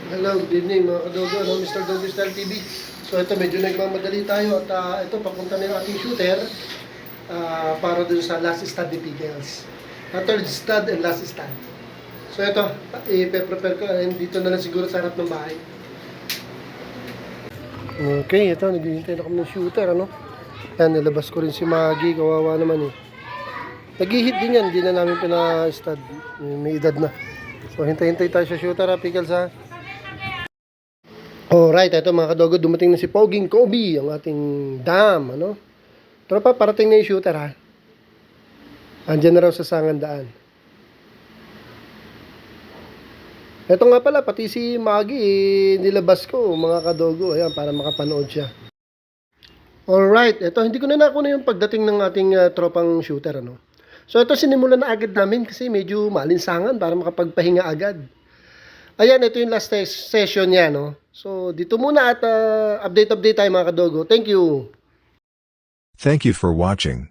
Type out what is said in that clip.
Hello, good evening mga kadogo, no? Mr. Dogo Style TV. So ito, medyo nagmamadali tayo at ito, papunta na yung ating shooter para dun sa last stand ni Pickles. Third stud and last stand. So ito, i-prepare ko and dito na lang siguro sa harap ng bahay. Okay, ito, naghihintay na kami ng shooter, ano? Yan, nilabas ko rin si Maggie, kawawa naman eh. Nag-hit din yan, hindi na namin pina-stud. May edad na. So hintay-hintay tayo sa shooter Pickles ha. Alright, ito mga kadogo, dumating na si Poging Kobe, ang ating dam, ano? Tropa, parating na yung shooter, ha? Andyan na raw sa Sangandaan. Ito nga pala, pati si Maggie, nilabas ko, mga kadogo, ayan, para makapanood siya. Alright, ito, hindi ko na nakuna yung pagdating ng ating tropang shooter, ano? So, ito sinimulan na agad namin kasi medyo malinsangan para makapagpahinga agad. Ayan, ito yung last session niya, no? So, dito muna at update tayo mga kadogo. Thank you! Thank you for watching.